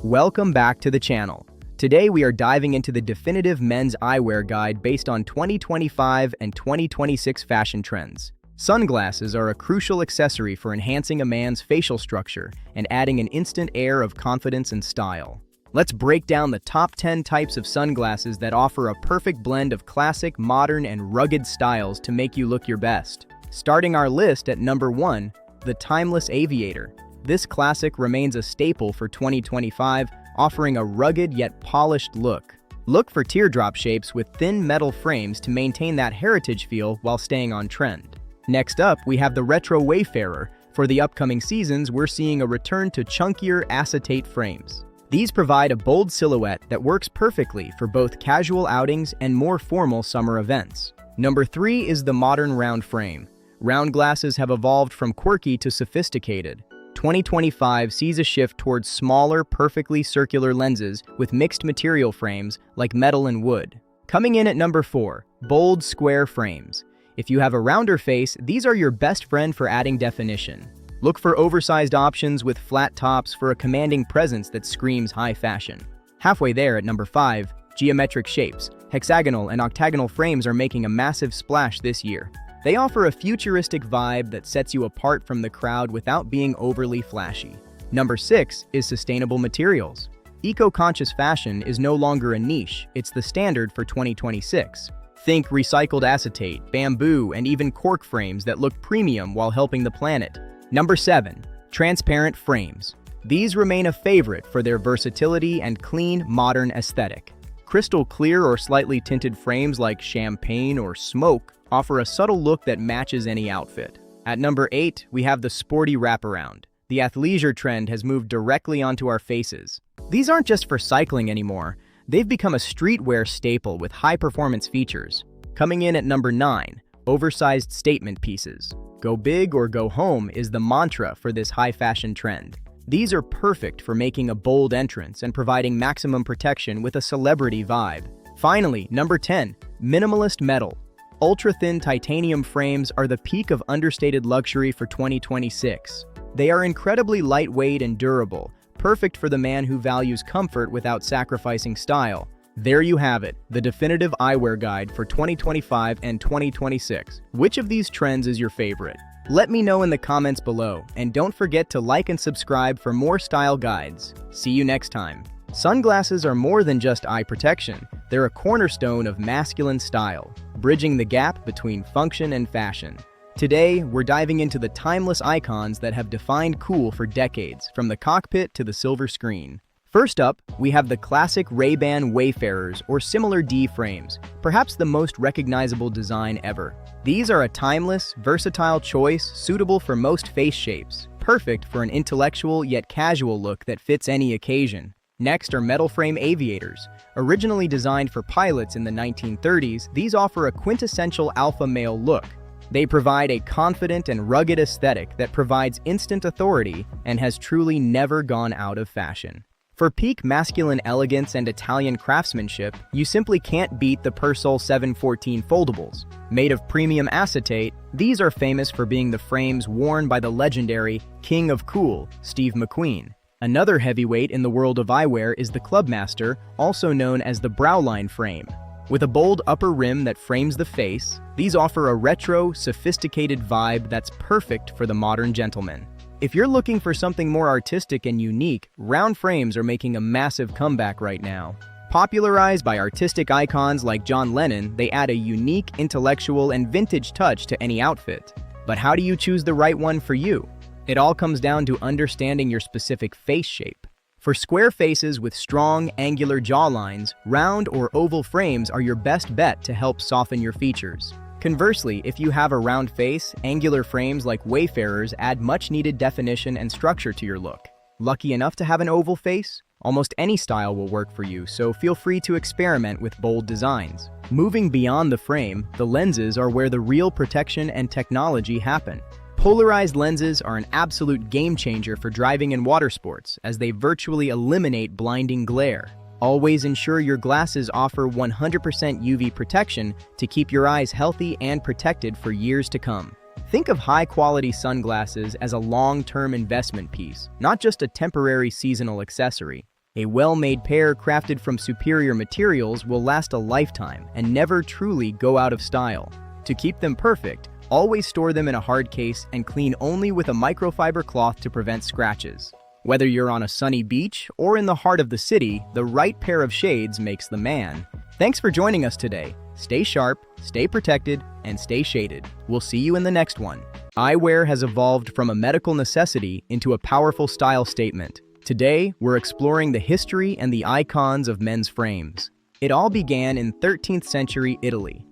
Welcome back to the channel. Today we are diving into the definitive men's eyewear guide based on 2025 and 2026 fashion trends. Sunglasses are a crucial accessory for enhancing a man's facial structure and adding an instant air of confidence and style. Let's break down the top 10 types of sunglasses that offer a perfect blend of classic, modern, and rugged styles to make you look your best. Starting our list at number 1, the timeless aviator. This classic remains a staple for 2025, offering a rugged yet polished look. Look for teardrop shapes with thin metal frames to maintain that heritage feel while staying on trend. Next up, we have the retro wayfarer. For the upcoming seasons, we're seeing a return to chunkier acetate frames. These provide a bold silhouette that works perfectly for both casual outings and more formal summer events. Number 3 is the modern round frame. Round glasses have evolved from quirky to sophisticated. 2025 sees a shift towards smaller, perfectly circular lenses with mixed material frames like metal and wood. Coming in at number 4, bold square frames. If you have a rounder face, these are your best friend for adding definition. Look for oversized options with flat tops for a commanding presence that screams high fashion. Halfway there at number 5, geometric shapes. Hexagonal and octagonal frames are making a massive splash this year. They offer a futuristic vibe that sets you apart from the crowd without being overly flashy. Number 6 is sustainable materials. Eco-conscious fashion is no longer a niche, it's the standard for 2026. Think recycled acetate, bamboo, and even cork frames that look premium while helping the planet. Number 7, transparent frames. These remain a favorite for their versatility and clean, modern aesthetic. Crystal clear or slightly tinted frames like champagne or smoke offer a subtle look that matches any outfit. At number 8, we have the sporty wraparound. The athleisure trend has moved directly onto our faces. These aren't just for cycling anymore. They've become a streetwear staple with high-performance features. Coming in at number 9, oversized statement pieces. Go big or go home is the mantra for this high-fashion trend. These are perfect for making a bold entrance and providing maximum protection with a celebrity vibe. Finally, number 10, minimalist metal. Ultra-thin titanium frames are the peak of understated luxury for 2026. They are incredibly lightweight and durable, perfect for the man who values comfort without sacrificing style. There you have it, the definitive eyewear guide for 2025 and 2026. Which of these trends is your favorite? Let me know in the comments below, and don't forget to like and subscribe for more style guides. See you next time. Sunglasses are more than just eye protection. They're a cornerstone of masculine style, bridging the gap between function and fashion. Today, we're diving into the timeless icons that have defined cool for decades, from the cockpit to the silver screen. First up, we have the classic Ray-Ban Wayfarers or similar D frames, perhaps the most recognizable design ever. These are a timeless, versatile choice suitable for most face shapes, perfect for an intellectual yet casual look that fits any occasion. Next are metal frame aviators. Originally designed for pilots in the 1930s, these offer a quintessential alpha male look. They provide a confident and rugged aesthetic that provides instant authority and has truly never gone out of fashion. For peak masculine elegance and Italian craftsmanship, you simply can't beat the Persol 714 foldables. Made of premium acetate, these are famous for being the frames worn by the legendary King of Cool, Steve McQueen. Another heavyweight in the world of eyewear is the Clubmaster, also known as the Browline frame. With a bold upper rim that frames the face, these offer a retro, sophisticated vibe that's perfect for the modern gentleman. If you're looking for something more artistic and unique, round frames are making a massive comeback right now. Popularized by artistic icons like John Lennon, they add a unique, intellectual, and vintage touch to any outfit. But how do you choose the right one for you? It all comes down to understanding your specific face shape. For square faces with strong, angular jawlines, round or oval frames are your best bet to help soften your features. Conversely, if you have a round face, angular frames like Wayfarers add much-needed definition and structure to your look. Lucky enough to have an oval face? Almost any style will work for you, so feel free to experiment with bold designs. Moving beyond the frame, the lenses are where the real protection and technology happen. Polarized lenses are an absolute game-changer for driving and water sports, as they virtually eliminate blinding glare. Always ensure your glasses offer 100% UV protection to keep your eyes healthy and protected for years to come. Think of high-quality sunglasses as a long-term investment piece, not just a temporary seasonal accessory. A well-made pair crafted from superior materials will last a lifetime and never truly go out of style. To keep them perfect, always store them in a hard case and clean only with a microfiber cloth to prevent scratches. Whether you're on a sunny beach or in the heart of the city, the right pair of shades makes the man. Thanks for joining us today. Stay sharp, stay protected, and stay shaded. We'll see you in the next one. Eyewear has evolved from a medical necessity into a powerful style statement. Today, we're exploring the history and the icons of men's frames. It all began in 13th century Italy.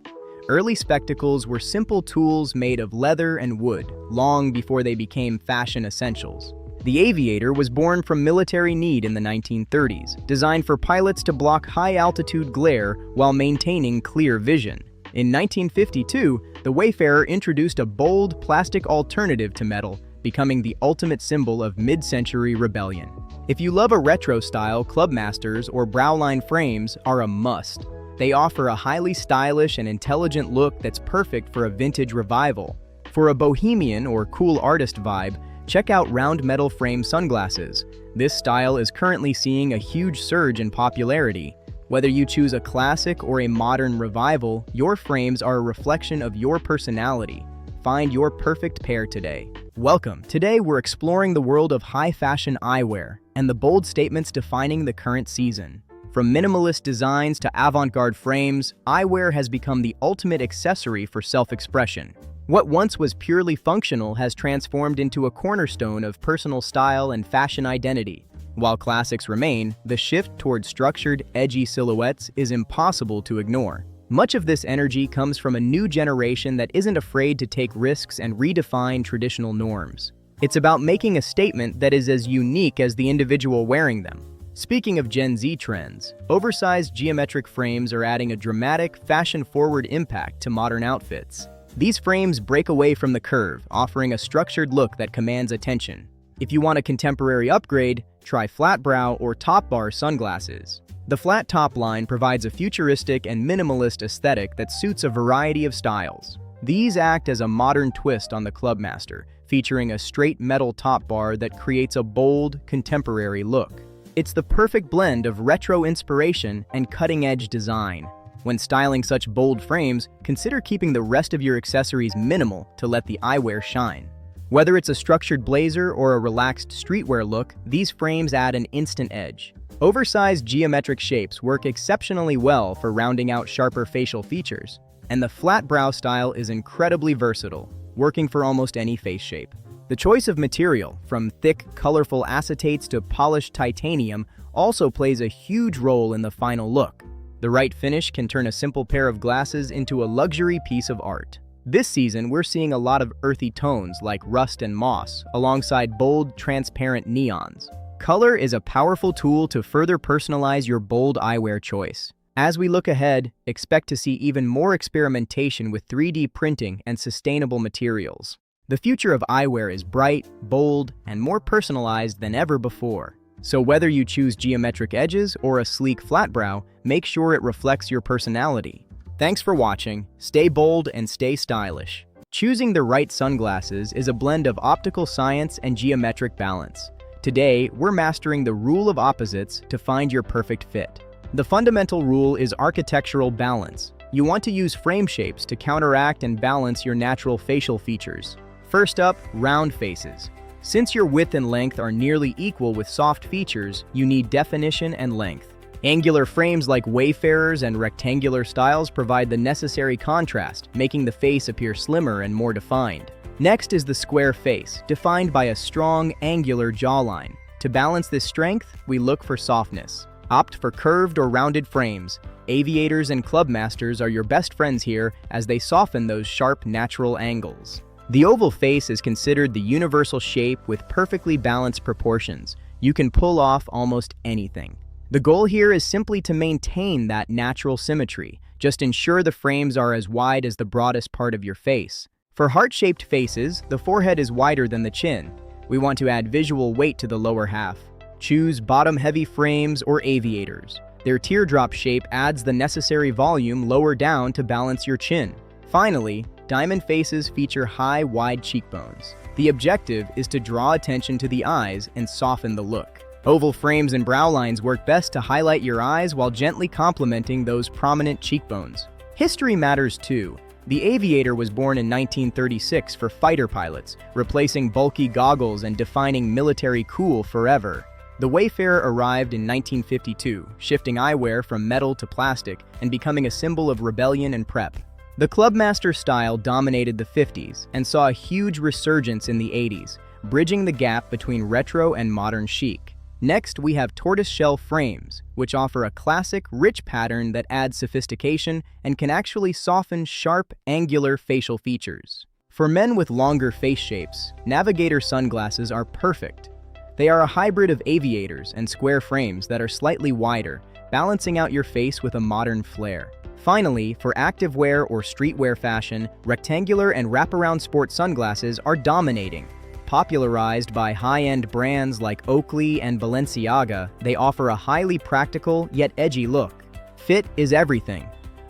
Early spectacles were simple tools made of leather and wood, long before they became fashion essentials. The aviator was born from military need in the 1930s, designed for pilots to block high-altitude glare while maintaining clear vision. In 1952, the Wayfarer introduced a bold, plastic alternative to metal, becoming the ultimate symbol of mid-century rebellion. If you love a retro style, Clubmasters or Browline frames are a must. They offer a highly stylish and intelligent look that's perfect for a vintage revival. For a bohemian or cool artist vibe, check out round metal frame sunglasses. This style is currently seeing a huge surge in popularity. Whether you choose a classic or a modern revival, your frames are a reflection of your personality. Find your perfect pair today. Welcome. Today we're exploring the world of high-fashion eyewear and the bold statements defining the current season. From minimalist designs to avant-garde frames, eyewear has become the ultimate accessory for self-expression. What once was purely functional has transformed into a cornerstone of personal style and fashion identity. While classics remain, the shift toward structured, edgy silhouettes is impossible to ignore. Much of this energy comes from a new generation that isn't afraid to take risks and redefine traditional norms. It's about making a statement that is as unique as the individual wearing them. Speaking of Gen Z trends, oversized geometric frames are adding a dramatic, fashion-forward impact to modern outfits. These frames break away from the curve, offering a structured look that commands attention. If you want a contemporary upgrade, try flat brow or top bar sunglasses. The flat top line provides a futuristic and minimalist aesthetic that suits a variety of styles. These act as a modern twist on the Clubmaster, featuring a straight metal top bar that creates a bold, contemporary look. It's the perfect blend of retro inspiration and cutting-edge design. When styling such bold frames, consider keeping the rest of your accessories minimal to let the eyewear shine. Whether it's a structured blazer or a relaxed streetwear look, these frames add an instant edge. Oversized geometric shapes work exceptionally well for rounding out sharper facial features, and the flat brow style is incredibly versatile, working for almost any face shape. The choice of material, from thick, colorful acetates to polished titanium, also plays a huge role in the final look. The right finish can turn a simple pair of glasses into a luxury piece of art. This season, we're seeing a lot of earthy tones like rust and moss, alongside bold, transparent neons. Color is a powerful tool to further personalize your bold eyewear choice. As we look ahead, expect to see even more experimentation with 3D printing and sustainable materials. The future of eyewear is bright, bold, and more personalized than ever before. So whether you choose geometric edges or a sleek flat brow, make sure it reflects your personality. Thanks for watching. Stay bold and stay stylish. Choosing the right sunglasses is a blend of optical science and geometric balance. Today, we're mastering the rule of opposites to find your perfect fit. The fundamental rule is architectural balance. You want to use frame shapes to counteract and balance your natural facial features. First up, round faces. Since your width and length are nearly equal with soft features, you need definition and length. Angular frames like Wayfarers and rectangular styles provide the necessary contrast, making the face appear slimmer and more defined. Next is the square face, defined by a strong, angular jawline. To balance this strength, we look for softness. Opt for curved or rounded frames. Aviators and Clubmasters are your best friends here as they soften those sharp, natural angles. The oval face is considered the universal shape with perfectly balanced proportions. You can pull off almost anything. The goal here is simply to maintain that natural symmetry. Just ensure the frames are as wide as the broadest part of your face. For heart-shaped faces, the forehead is wider than the chin. We want to add visual weight to the lower half. Choose bottom-heavy frames or aviators. Their teardrop shape adds the necessary volume lower down to balance your chin. Finally, diamond faces feature high, wide cheekbones. The objective is to draw attention to the eyes and soften the look. Oval frames and brow lines work best to highlight your eyes while gently complementing those prominent cheekbones. History matters too. The Aviator was born in 1936 for fighter pilots, replacing bulky goggles and defining military cool forever. The Wayfarer arrived in 1952, shifting eyewear from metal to plastic and becoming a symbol of rebellion and prep. The Clubmaster style dominated the 50s and saw a huge resurgence in the 80s, bridging the gap between retro and modern chic. Next, we have tortoiseshell frames, which offer a classic, rich pattern that adds sophistication and can actually soften sharp, angular facial features. For men with longer face shapes, Navigator sunglasses are perfect. They are a hybrid of aviators and square frames that are slightly wider, balancing out your face with a modern flair. Finally, for activewear or streetwear fashion, rectangular and wraparound sport sunglasses are dominating. Popularized by high-end brands like Oakley and Balenciaga, they offer a highly practical yet edgy look. Fit is everything.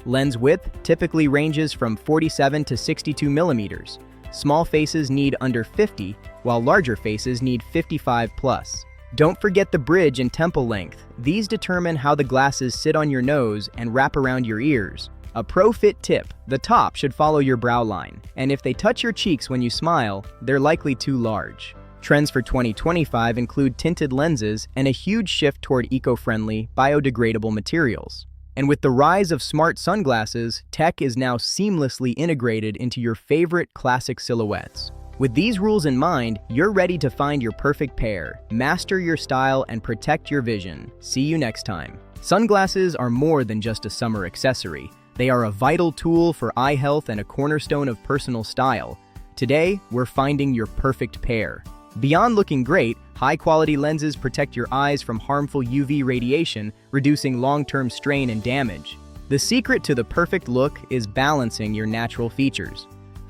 Lens width typically ranges from 47 to 62 millimeters. Small faces need under 50, while larger faces need 55 plus. Don't forget the bridge and temple length. These determine how the glasses sit on your nose and wrap around your ears. A pro-fit tip: the top should follow your brow line, and if they touch your cheeks when you smile, they're likely too large. Trends for 2025 include tinted lenses and a huge shift toward eco-friendly, biodegradable materials. And with the rise of smart sunglasses, tech is now seamlessly integrated into your favorite classic silhouettes. With these rules in mind, you're ready to find your perfect pair, master your style, and protect your vision. See you next time. Sunglasses are more than just a summer accessory. They are a vital tool for eye health and a cornerstone of personal style. Today, we're finding your perfect pair. Beyond looking great, high-quality lenses protect your eyes from harmful UV radiation, reducing long-term strain and damage. The secret to the perfect look is balancing your natural features.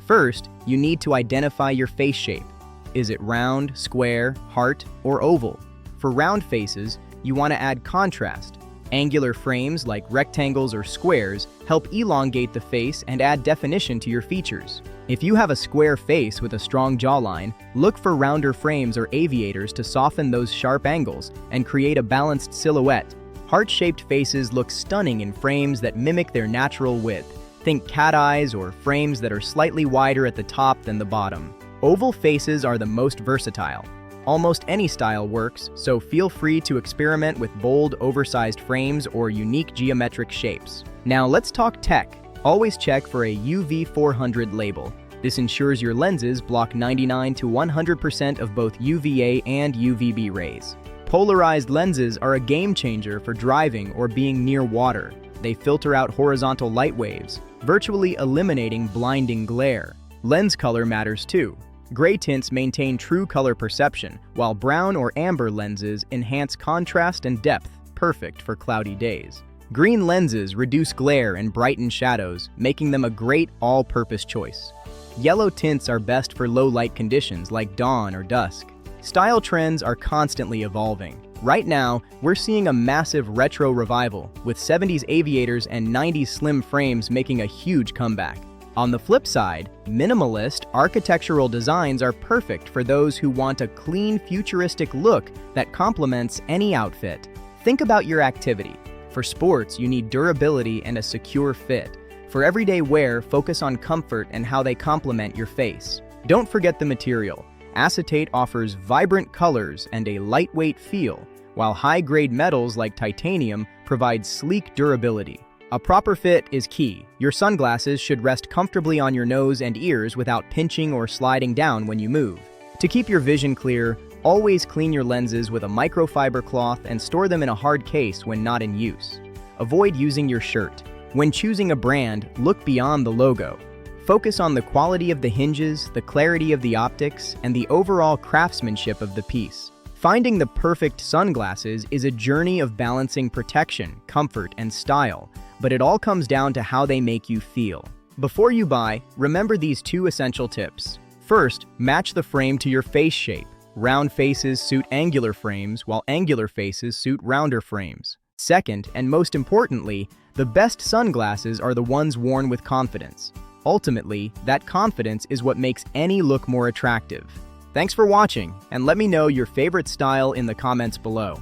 First, you need to identify your face shape. Is it round, square, heart, or oval? For round faces, you want to add contrast. Angular frames like rectangles or squares help elongate the face and add definition to your features. If you have a square face with a strong jawline, look for rounder frames or aviators to soften those sharp angles and create a balanced silhouette. Heart-shaped faces look stunning in frames that mimic their natural width. Think cat eyes or frames that are slightly wider at the top than the bottom. Oval faces are the most versatile. Almost any style works, so feel free to experiment with bold, oversized frames or unique geometric shapes. Now let's talk tech. Always check for a UV 400 label. This ensures your lenses block 99 to 100% of both UVA and UVB rays. Polarized lenses are a game changer for driving or being near water. They filter out horizontal light waves, virtually eliminating blinding glare. Lens color matters too. Gray tints maintain true color perception, while brown or amber lenses enhance contrast and depth, perfect for cloudy days. Green lenses reduce glare and brighten shadows, making them a great all-purpose choice. Yellow tints are best for low-light conditions like dawn or dusk. Style trends are constantly evolving. Right now, we're seeing a massive retro revival, with 70s aviators and 90s slim frames making a huge comeback. On the flip side, minimalist, architectural designs are perfect for those who want a clean, futuristic look that complements any outfit. Think about your activity. For sports, you need durability and a secure fit. For everyday wear, focus on comfort and how they complement your face. Don't forget the material. Acetate offers vibrant colors and a lightweight feel, while high-grade metals like titanium provide sleek durability. A proper fit is key. Your sunglasses should rest comfortably on your nose and ears without pinching or sliding down when you move. To keep your vision clear, always clean your lenses with a microfiber cloth and store them in a hard case when not in use. Avoid using your shirt. When choosing a brand, look beyond the logo. Focus on the quality of the hinges, the clarity of the optics, and the overall craftsmanship of the piece. Finding the perfect sunglasses is a journey of balancing protection, comfort, and style, but it all comes down to how they make you feel. Before you buy, remember these two essential tips. First, match the frame to your face shape. Round faces suit angular frames, while angular faces suit rounder frames. Second, and most importantly, the best sunglasses are the ones worn with confidence. Ultimately, that confidence is what makes any look more attractive. Thanks for watching, and let me know your favorite style in the comments below.